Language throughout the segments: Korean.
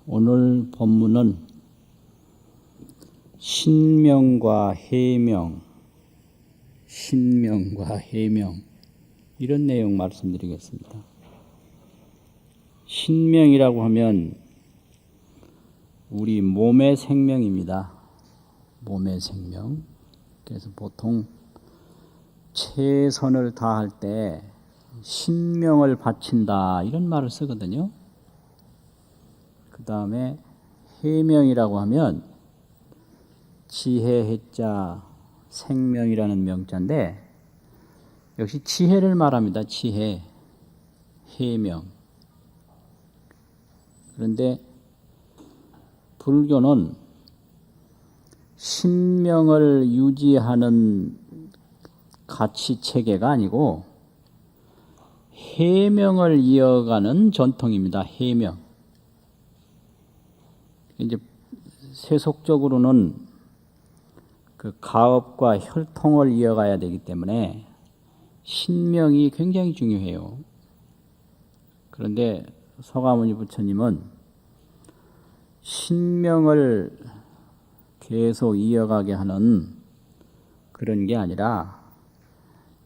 오늘 본문은 신명과 해명, 신명과 해명 이런 내용 말씀드리겠습니다. 신명이라고 하면 우리 몸의 생명입니다. 몸의 생명. 그래서 보통 최선을 다할 때 신명을 바친다 이런 말을 쓰거든요. 그 다음에 해명이라고 하면 지혜 해자 생명이라는 명자인데 역시 지혜를 말합니다. 지혜, 해명. 그런데 불교는 신명을 유지하는 가치 체계가 아니고 해명을 이어가는 전통입니다. 해명. 이제 세속적으로는 그 가업과 혈통을 이어가야 되기 때문에 신명이 굉장히 중요해요. 그런데 서가모니 부처님은 신명을 계속 이어가게 하는 그런 게 아니라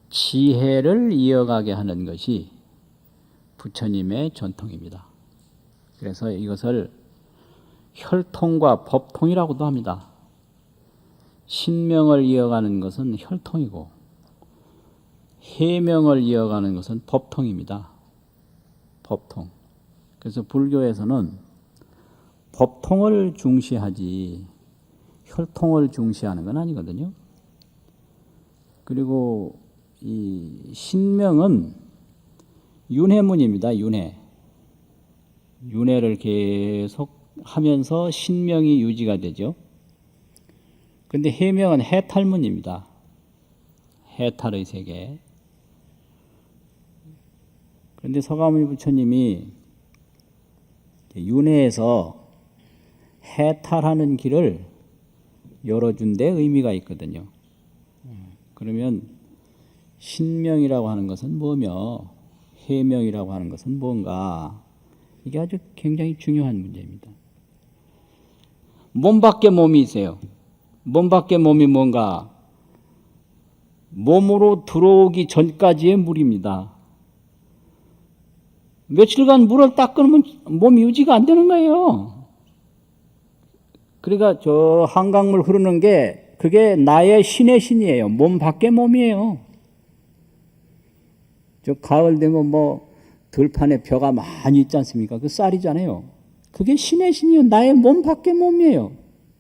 지혜를 이어가게 하는 것이 부처님의 전통입니다. 그래서 이것을 혈통과 법통이라고도 합니다. 신명을 이어가는 것은 혈통이고 해명을 이어가는 것은 법통입니다. 법통. 그래서 불교에서는 법통을 중시하지 혈통을 중시하는 건 아니거든요. 그리고 이 신명은 윤회문입니다. 윤회. 윤회를 계속 하면서 신명이 유지가 되죠. 그런데 해명은 해탈문입니다. 해탈의 세계. 그런데 서가모니 부처님이 윤회에서 해탈하는 길을 열어준 데 의미가 있거든요. 그러면 신명이라고 하는 것은 뭐며 해명이라고 하는 것은 뭔가, 이게 아주 굉장히 중요한 문제입니다. 몸 밖에 몸이 있어요. 몸 밖에 몸이 뭔가? 몸으로 들어오기 전까지의 물입니다. 며칠간 물을 딱 끊으면 몸이 유지가 안 되는 거예요. 그러니까 저 한강물 흐르는 게 그게 나의 신의 신이에요. 몸 밖에 몸이에요. 저 가을 되면 뭐 들판에 벼가 많이 있지 않습니까? 그 쌀이잖아요. 그게 신의 신이요. 나의 몸 밖에 몸이에요.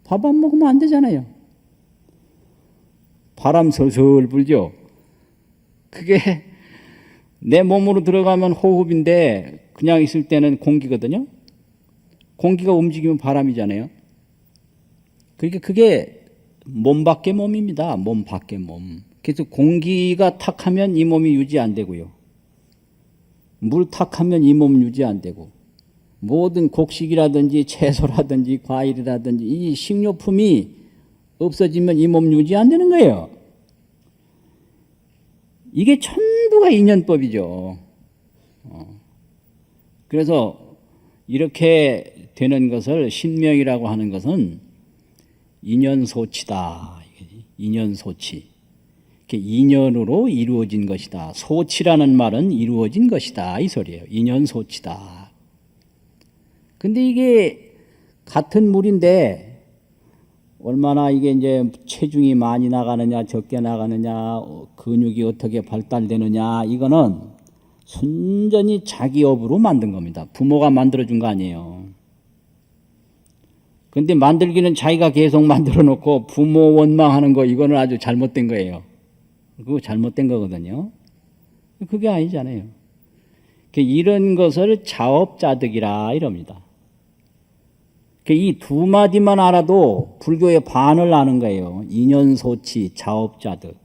밥 안 먹으면 안 되잖아요. 바람 솔솔 불죠. 그게 내 몸으로 들어가면 호흡인데 그냥 있을 때는 공기거든요. 공기가 움직이면 바람이잖아요. 그러니까 그게 몸 밖의 몸입니다. 몸 밖의 몸. 그래서 공기가 탁하면 이 몸이 유지 안 되고요. 물 탁하면 이 몸 유지 안 되고, 모든 곡식이라든지 채소라든지 과일이라든지 이 식료품이 없어지면 이 몸 유지 안 되는 거예요. 이게 전부가 인연법이죠. 그래서 이렇게 되는 것을 신명이라고 하는 것은 인연소치다. 인연소치. 인연으로 이루어진 것이다. 소치라는 말은 이루어진 것이다. 이 소리예요. 인연소치다. 근데 이게 같은 물인데 얼마나 이게 이제 체중이 많이 나가느냐 적게 나가느냐 근육이 어떻게 발달되느냐 이거는 순전히 자기 업으로 만든 겁니다. 부모가 만들어준 거 아니에요. 근데 만들기는 자기가 계속 만들어 놓고 부모 원망하는 거 이거는 아주 잘못된 거예요. 그거 잘못된 거거든요. 그게 아니잖아요. 이런 것을 자업자득이라 이럽니다. 이 두 마디만 알아도 불교의 반을 아는 거예요. 인연소치, 자업자득.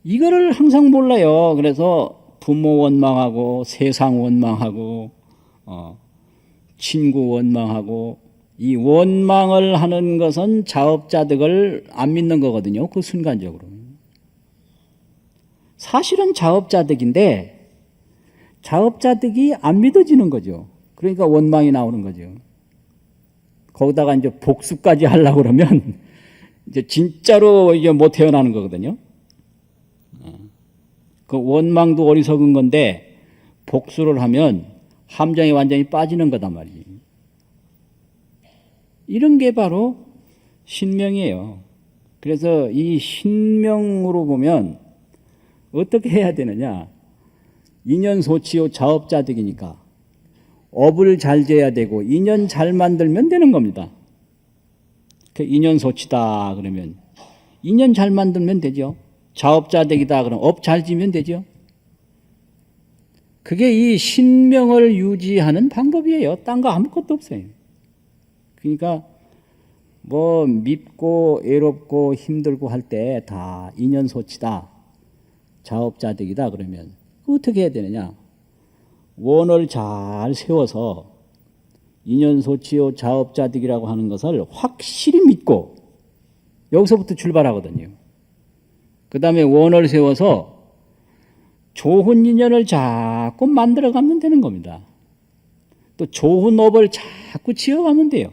이거를 항상 몰라요. 그래서 부모 원망하고 세상 원망하고 친구 원망하고 이 원망을 하는 것은 자업자득을 안 믿는 거거든요. 그 순간적으로. 사실은 자업자득인데 자업자득이 안 믿어지는 거죠. 그러니까 원망이 나오는 거죠. 거기다가 이제 복수까지 하려고 그러면 이제 진짜로 이제 못 태어나는 거거든요. 그 원망도 어리석은 건데 복수를 하면 함정에 완전히 빠지는 거단 말이에요. 이런 게 바로 신명이에요. 그래서 이 신명으로 보면 어떻게 해야 되느냐. 인연소치요 자업자득이니까 업을 잘 지어야 되고 인연 잘 만들면 되는 겁니다. 인연소치다 그러면 인연 잘 만들면 되죠. 자업자득이다 그러면 업 잘 지면 되죠. 그게 이 신명을 유지하는 방법이에요. 딴 거 아무것도 없어요. 그러니까 뭐 밉고 애롭고 힘들고 할 때 다 인연소치다 자업자득이다 그러면 어떻게 해야 되느냐. 원을 잘 세워서 인연소치요 자업자득이라고 하는 것을 확실히 믿고 여기서부터 출발하거든요. 그 다음에 원을 세워서 좋은 인연을 자꾸 만들어가면 되는 겁니다. 또 좋은 업을 자꾸 지어가면 돼요.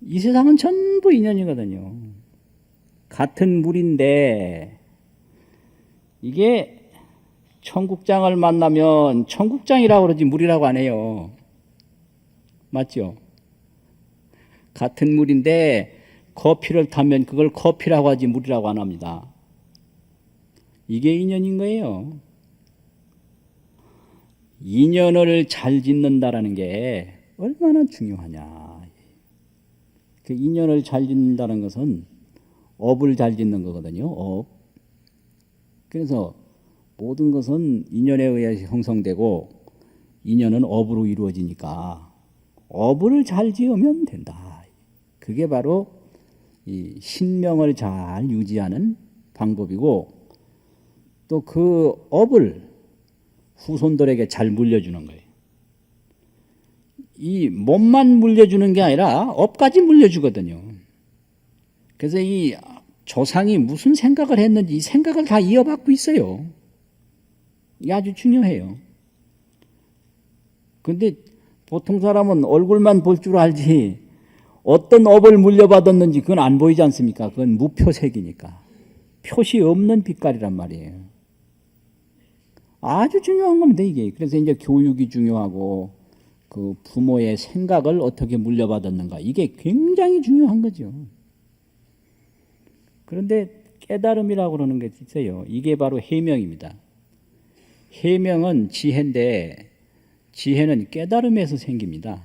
이 세상은 전부 인연이거든요. 같은 물인데 이게 청국장을 만나면 청국장이라고 그러지 물이라고 안 해요. 맞죠? 같은 물인데 커피를 타면 그걸 커피라고 하지 물이라고 안 합니다. 이게 인연인 거예요. 인연을 잘 짓는다라는 게 얼마나 중요하냐. 그 인연을 잘 짓는다는 것은 업을 잘 짓는 거거든요. 업. 그래서 모든 것은 인연에 의해서 형성되고 인연은 업으로 이루어지니까 업을 잘 지으면 된다. 그게 바로 이 신명을 잘 유지하는 방법이고 또 그 업을 후손들에게 잘 물려주는 거예요. 이 몸만 물려주는 게 아니라 업까지 물려주거든요. 그래서 이 조상이 무슨 생각을 했는지 이 생각을 다 이어받고 있어요. 이게 아주 중요해요. 그런데 보통 사람은 얼굴만 볼 줄 알지 어떤 업을 물려받았는지 그건 안 보이지 않습니까? 그건 무표색이니까. 표시 없는 빛깔이란 말이에요. 아주 중요한 겁니다, 이게. 그래서 이제 교육이 중요하고 그 부모의 생각을 어떻게 물려받았는가 이게 굉장히 중요한 거죠. 그런데 깨달음이라고 그러는 게 있어요. 이게 바로 해명입니다. 해명은 지혜인데 지혜는 깨달음에서 생깁니다.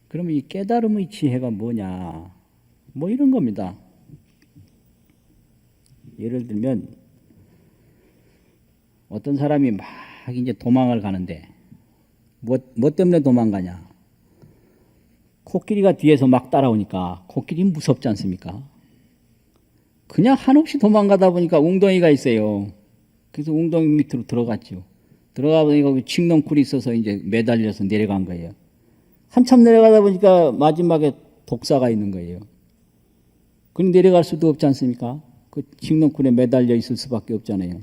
그러면 이 깨달음의 지혜가 뭐냐? 뭐 이런 겁니다. 예를 들면 어떤 사람이 막 이제 도망을 가는데 뭐 때문에 도망가냐? 코끼리가 뒤에서 막 따라오니까 코끼리 무섭지 않습니까? 그냥 한없이 도망가다 보니까 웅덩이가 있어요. 그래서 웅덩이 밑으로 들어갔죠. 들어가 보니까 칡넝쿨이 있어서 이제 매달려서 내려간 거예요. 한참 내려가다 보니까 마지막에 독사가 있는 거예요. 그럼 내려갈 수도 없지 않습니까? 그 칡넝쿨에 매달려 있을 수밖에 없잖아요.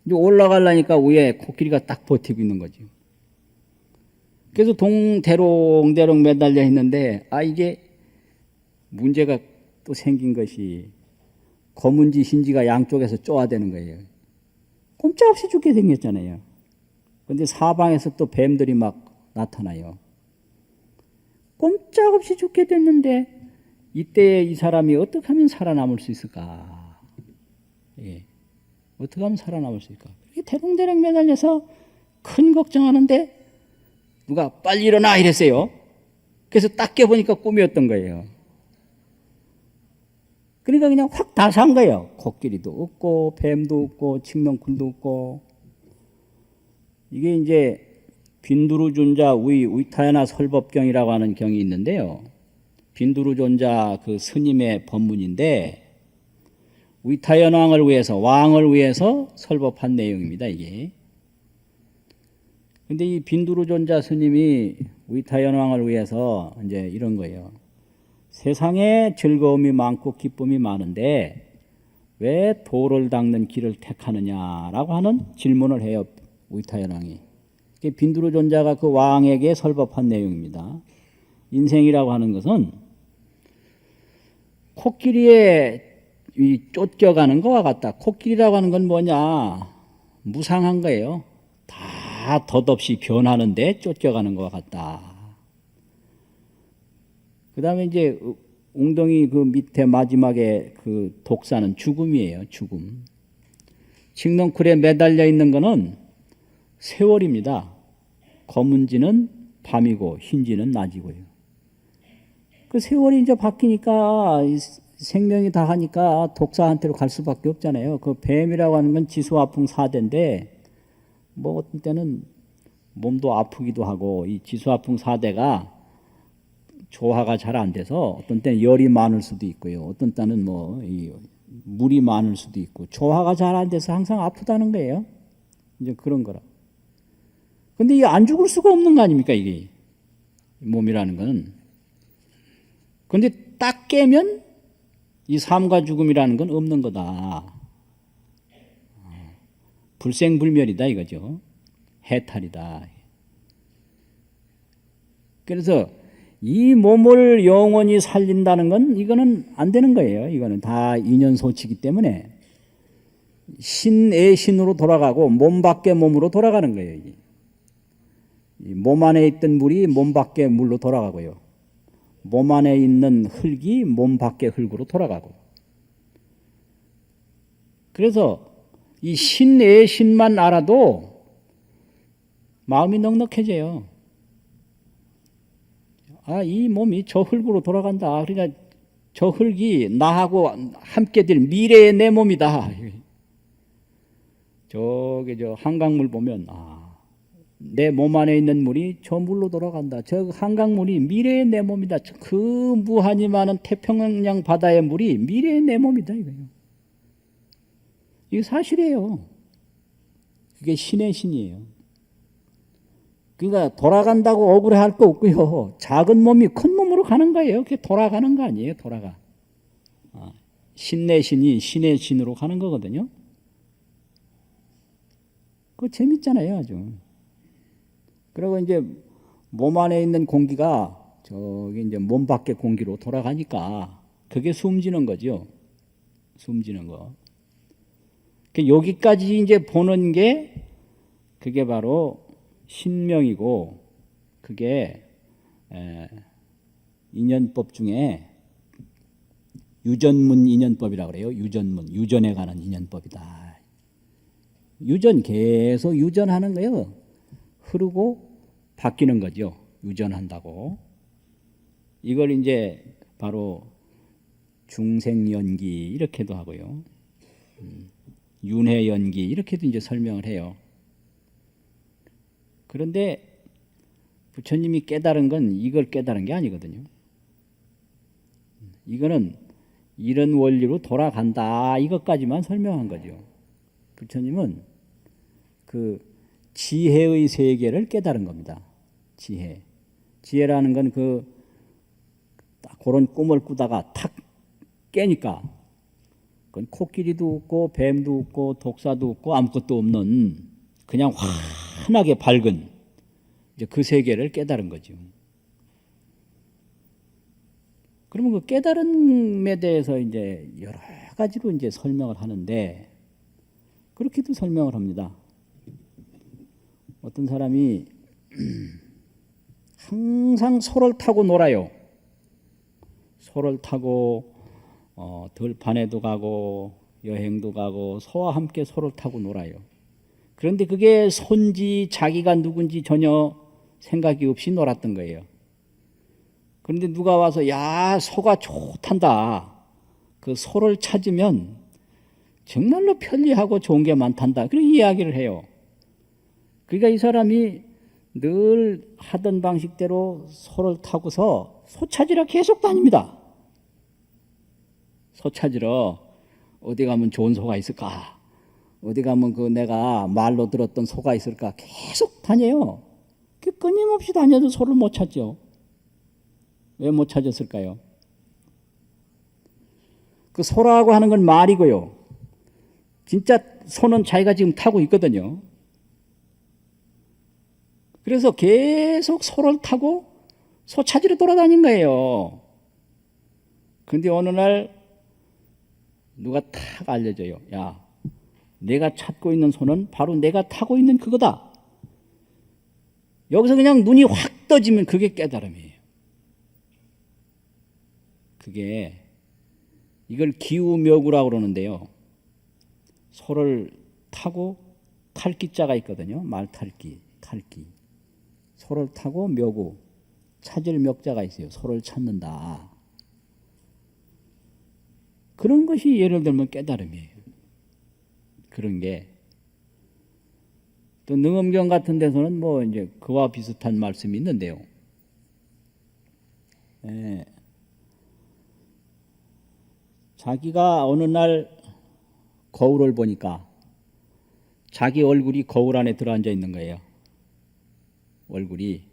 이제 올라가려니까 위에 코끼리가 딱 버티고 있는 거죠. 그래서 대롱대롱 매달려 있는데 이게 문제가 또 생긴 것이 검은지 흰지가 양쪽에서 쪼아대는 거예요. 꼼짝없이 죽게 생겼잖아요. 그런데 사방에서 또 뱀들이 막 나타나요. 꼼짝없이 죽게 됐는데 이때 이 사람이 어떻게 하면 살아남을 수 있을까? 예. 어떻게 하면 살아남을 수 있을까? 이렇게 대롱대롱 매달려서 큰 걱정하는데 누가 빨리 일어나 이랬어요. 그래서 딱 깨보니까 꿈이었던 거예요. 그러니까 그냥 확 다 산 거예요. 코끼리도 없고 뱀도 없고 칡넝쿨도 없고. 이게 이제 빈두르존자 위타야나 설법경이라고 하는 경이 있는데요. 빈두르존자 그 스님의 법문인데 위타연 왕을 위해서 설법한 내용입니다. 이게. 근데 이 빈두르존자 스님이 위타연 왕을 위해서 이제 이런 거예요. 세상에 즐거움이 많고 기쁨이 많은데 왜 돌을 닦는 길을 택하느냐라고 하는 질문을 해요. 우이타연왕이. 빈두르존자가 그 왕에게 설법한 내용입니다. 인생이라고 하는 것은 코끼리에 쫓겨가는 것과 같다. 코끼리라고 하는 건 뭐냐? 무상한 거예요. 다 덧없이 변하는데 쫓겨가는 것과 같다. 그 다음에 이제 웅덩이 그 밑에 마지막에 그 독사는 죽음이에요. 죽음. 칡넝쿨에 매달려 있는 거는 세월입니다. 검은지는 밤이고 흰지는 낮이고요. 그 세월이 이제 바뀌니까 생명이 다 하니까 독사한테로 갈 수밖에 없잖아요. 그 뱀이라고 하는 건 지수화풍 4대인데 뭐 어떤 때는 몸도 아프기도 하고 이 지수화풍 4대가 조화가 잘 안 돼서 어떤 때는 열이 많을 수도 있고요. 어떤 때는 뭐 물이 많을 수도 있고 조화가 잘 안 돼서 항상 아프다는 거예요. 이제 그런 거라. 근데 이게 안 죽을 수가 없는 거 아닙니까, 이게 몸이라는 거는. 근데 딱 깨면 이 삶과 죽음이라는 건 없는 거다. 불생불멸이다 이거죠. 해탈이다. 그래서 이 몸을 영원히 살린다는 건 이거는 안 되는 거예요. 이거는 다 인연소치기 때문에 신의 신으로 돌아가고 몸 밖의 몸으로 돌아가는 거예요. 이 몸 안에 있던 물이 몸 밖의 물로 돌아가고요. 몸 안에 있는 흙이 몸 밖의 흙으로 돌아가고. 그래서 이 신의 신만 알아도 마음이 넉넉해져요. 아, 이 몸이 저 흙으로 돌아간다. 그러니까 저 흙이 나하고 함께 될 미래의 내 몸이다. 저기 저 한강물 보면 내 몸 안에 있는 물이 저 물로 돌아간다. 저 한강물이 미래의 내 몸이다. 그 무한히 많은 태평양 바다의 물이 미래의 내 몸이다 이거예요. 이게 사실이에요. 그게 신의 신이에요. 그러니까 돌아간다고 억울해할 거 없고요. 작은 몸이 큰 몸으로 가는 거예요. 그게 돌아가는 거 아니에요. 돌아가. 신내 신이 신의 신으로 가는 거거든요. 그거 재밌잖아요, 아주. 그리고 이제 몸 안에 있는 공기가 저기 이제 몸 밖의 공기로 돌아가니까 그게 숨지는 거죠. 숨지는 거. 여기까지 이제 보는 게 그게 바로 신명이고 그게 인연법 중에 유전문 인연법이라고 그래요. 유전문, 유전에 관한 인연법이다. 유전 계속 유전하는 거예요. 흐르고 바뀌는 거죠. 유전한다고. 이걸 이제 바로 중생연기 이렇게도 하고요. 윤회연기 이렇게도 이제 설명을 해요. 그런데 부처님이 깨달은 건 이걸 깨달은 게 아니거든요. 이거는 이런 원리로 돌아간다 이것까지만 설명한 거죠. 부처님은 그 지혜의 세계를 깨달은 겁니다. 지혜. 지혜라는 건 그런 꿈을 꾸다가 탁 깨니까 그건 코끼리도 없고 뱀도 없고 독사도 없고 아무것도 없는 그냥 환하게 밝은 이제 그 세계를 깨달은 거죠. 그러면 그 깨달음에 대해서 이제 여러 가지로 이제 설명을 하는데 그렇게도 설명을 합니다. 어떤 사람이 항상 소를 타고 놀아요. 소를 타고 들판에도 가고 여행도 가고 소와 함께 소를 타고 놀아요. 그런데 그게 손지 자기가 누군지 전혀 생각이 없이 놀았던 거예요. 그런데 누가 와서 야 소가 좋단다. 그 소를 찾으면 정말로 편리하고 좋은 게 많단다. 그런 이야기를 해요. 그러니까 이 사람이 늘 하던 방식대로 소를 타고서 소 찾으러 계속 다닙니다. 소 찾으러 어디 가면 좋은 소가 있을까? 어디 가면 그 내가 말로 들었던 소가 있을까? 계속 다녀요. 끊임없이 다녀도 소를 못 찾죠. 왜 못 찾았을까요? 그 소라고 하는 건 말이고요. 진짜 소는 자기가 지금 타고 있거든요. 그래서 계속 소를 타고 소 찾으러 돌아다닌 거예요. 근데 어느 날 누가 탁 알려줘요. 야, 내가 찾고 있는 소는 바로 내가 타고 있는 그거다. 여기서 그냥 눈이 확 떠지면 그게 깨달음이에요. 그게 이걸 기우묘구라고 그러는데요. 소를 타고 탈기자가 있거든요. 말탈기, 탈기. 소를 타고 묘구, 찾을 묘자가 있어요. 소를 찾는다. 그런 것이 예를 들면 깨달음이에요. 그런 게. 또 능엄경 같은 데서는 뭐 이제 그와 비슷한 말씀이 있는데요. 예. 자기가 어느 날 거울을 보니까 자기 얼굴이 거울 안에 들어앉아 있는 거예요. 얼굴이.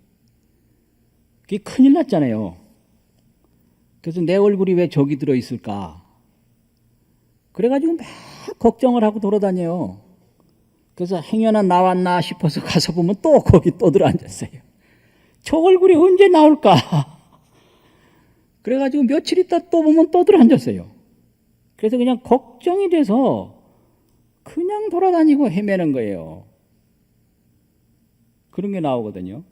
그게 큰일 났잖아요. 그래서 내 얼굴이 왜 저기 들어있을까? 그래가지고 막 걱정을 하고 돌아다녀요. 그래서 행여나 나왔나 싶어서 가서 보면 또 거기 또 들어앉았어요. 저 얼굴이 언제 나올까? 그래가지고 며칠 있다 또 보면 또 들어앉았어요. 그래서 그냥 걱정이 돼서 그냥 돌아다니고 헤매는 거예요. 그런 게 나오거든요.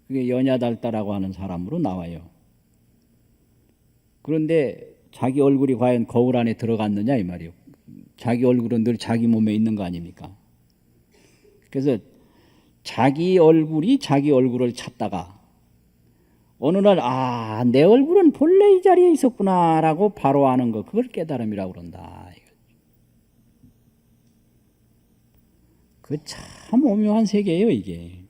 그게 연야달다라고 하는 사람으로 나와요. 그런데 자기 얼굴이 과연 거울 안에 들어갔느냐 이 말이에요. 자기 얼굴은 늘 자기 몸에 있는 거 아닙니까? 그래서 자기 얼굴이 자기 얼굴을 찾다가 어느 날 아, 내 얼굴은 본래 이 자리에 있었구나라고 바로 아는 거, 그걸 깨달음이라고 그런다. 그 참 오묘한 세계예요, 이게.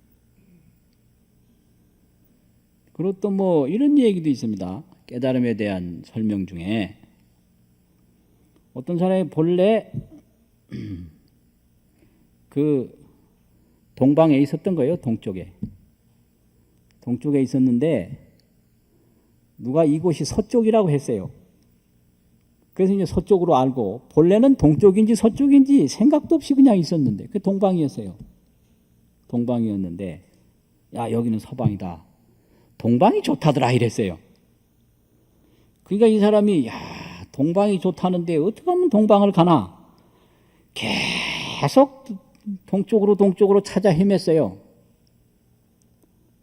그리고 또 뭐 이런 얘기도 있습니다. 깨달음에 대한 설명 중에 어떤 사람이 본래 그 동방에 있었던 거예요. 동쪽에 있었는데 누가 이곳이 서쪽이라고 했어요. 그래서 이제 서쪽으로 알고 본래는 동쪽인지 서쪽인지 생각도 없이 그냥 있었는데 그 동방이었어요. 동방이었는데 야, 여기는 서방이다. 동방이 좋다더라 이랬어요. 그러니까 이 사람이 야, 동방이 좋다는데 어떻게 하면 동방을 가나? 계속 동쪽으로 찾아 헤맸어요.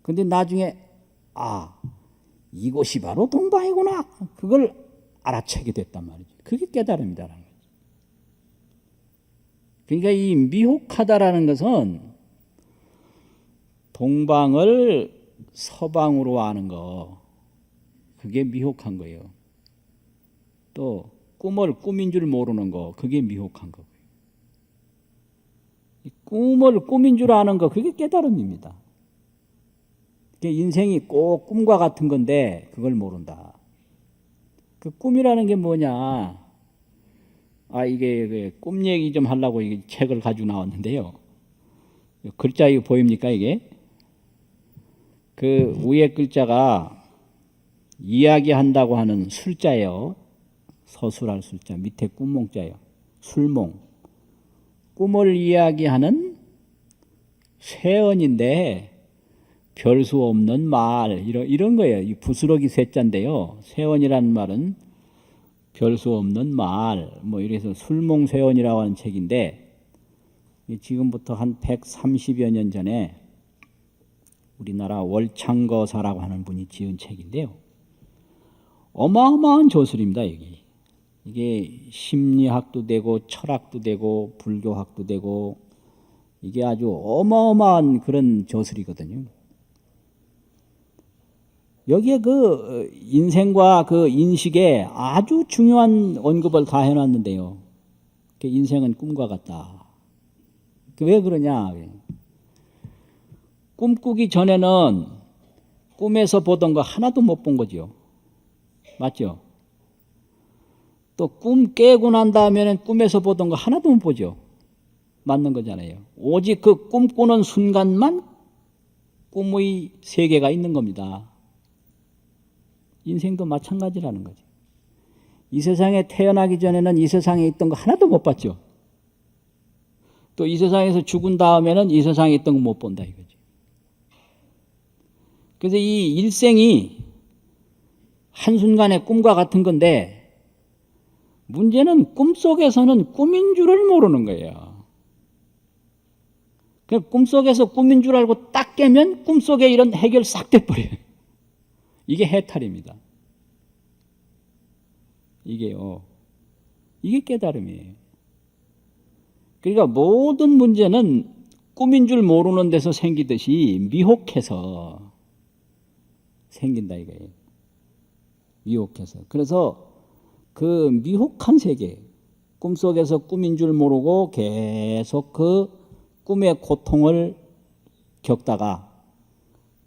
근데 나중에 아, 이곳이 바로 동방이구나. 그걸 알아채게 됐단 말이죠. 그게 깨달음이다라는 거죠. 그러니까 이 미혹하다라는 것은 동방을 서방으로 아는 거, 그게 미혹한 거예요. 또 꿈을 꿈인 줄 모르는 거, 그게 미혹한 거고요. 꿈을 꿈인 줄 아는 거, 그게 깨달음입니다. 인생이 꼭 꿈과 같은 건데 그걸 모른다. 그 꿈이라는 게 뭐냐? 아, 이게 꿈 얘기 좀 하려고 이 책을 가지고 나왔는데요. 글자 이거 보입니까 이게? 그 위에 글자가 이야기한다고 하는 술자예요. 서술할 술자. 밑에 꿈몽자예요. 술몽. 꿈을 이야기하는 쇠언인데 별 수 없는 말 이런 거예요. 이 부스러기 쇠자인데요. 쇠언이라는 말은 별 수 없는 말 뭐 이래서 술몽쇠언이라고 하는 책인데 지금부터 한 130여 년 전에 우리나라 월창거사라고 하는 분이 지은 책인데요. 어마어마한 저술입니다. 이게 심리학도 되고 철학도 되고 불교학도 되고 이게 아주 어마어마한 그런 저술이거든요. 여기에 그 인생과 그 인식에 아주 중요한 언급을 다 해놨는데요. 인생은 꿈과 같다. 왜 그러냐? 꿈꾸기 전에는 꿈에서 보던 거 하나도 못 본 거죠. 맞죠? 또 꿈 깨고 난 다음에는 꿈에서 보던 거 하나도 못 보죠. 맞는 거잖아요. 오직 그 꿈꾸는 순간만 꿈의 세계가 있는 겁니다. 인생도 마찬가지라는 거죠. 이 세상에 태어나기 전에는 이 세상에 있던 거 하나도 못 봤죠. 또 이 세상에서 죽은 다음에는 이 세상에 있던 거 못 본다 이거지. 그래서 이 일생이 한순간의 꿈과 같은 건데 문제는 꿈속에서는 꿈인 줄을 모르는 거예요. 꿈속에서 꿈인 줄 알고 딱 깨면 꿈속에 이런 해결 싹 돼버려요. 이게 해탈입니다. 이게요. 이게 깨달음이에요. 그러니까 모든 문제는 꿈인 줄 모르는 데서 생기듯이 미혹해서 생긴다 이거예요. 미혹해서. 그래서 그 미혹한 세계, 꿈속에서 꿈인 줄 모르고 계속 그 꿈의 고통을 겪다가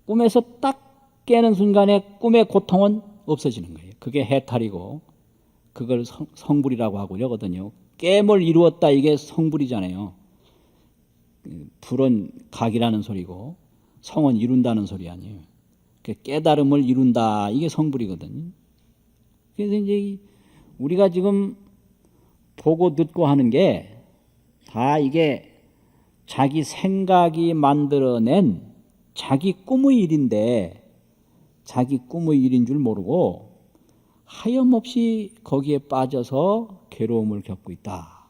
꿈에서 딱 깨는 순간에 꿈의 고통은 없어지는 거예요. 그게 해탈이고 그걸 성불이라고 하고 그러거든요. 깨물 이루었다 이게 성불이잖아요. 불은 각이라는 소리고 성은 이룬다는 소리 아니에요. 깨달음을 이룬다 이게 성불이거든요. 그래서 이제 우리가 지금 보고 듣고 하는 게 다 이게 자기 생각이 만들어낸 자기 꿈의 일인데 자기 꿈의 일인 줄 모르고 하염없이 거기에 빠져서 괴로움을 겪고 있다.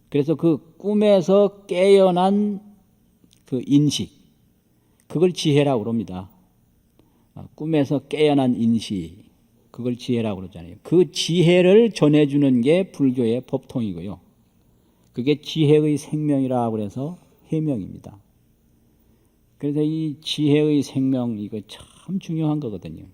그래서 그 꿈에서 깨어난 그 인식, 그걸 지혜라고 그럽니다. 꿈에서 깨어난 인식, 그걸 지혜라고 그러잖아요. 그 지혜를 전해주는 게 불교의 법통이고요. 그게 지혜의 생명이라고 그래서 해명입니다. 그래서 이 지혜의 생명, 이거 참 중요한 거거든요.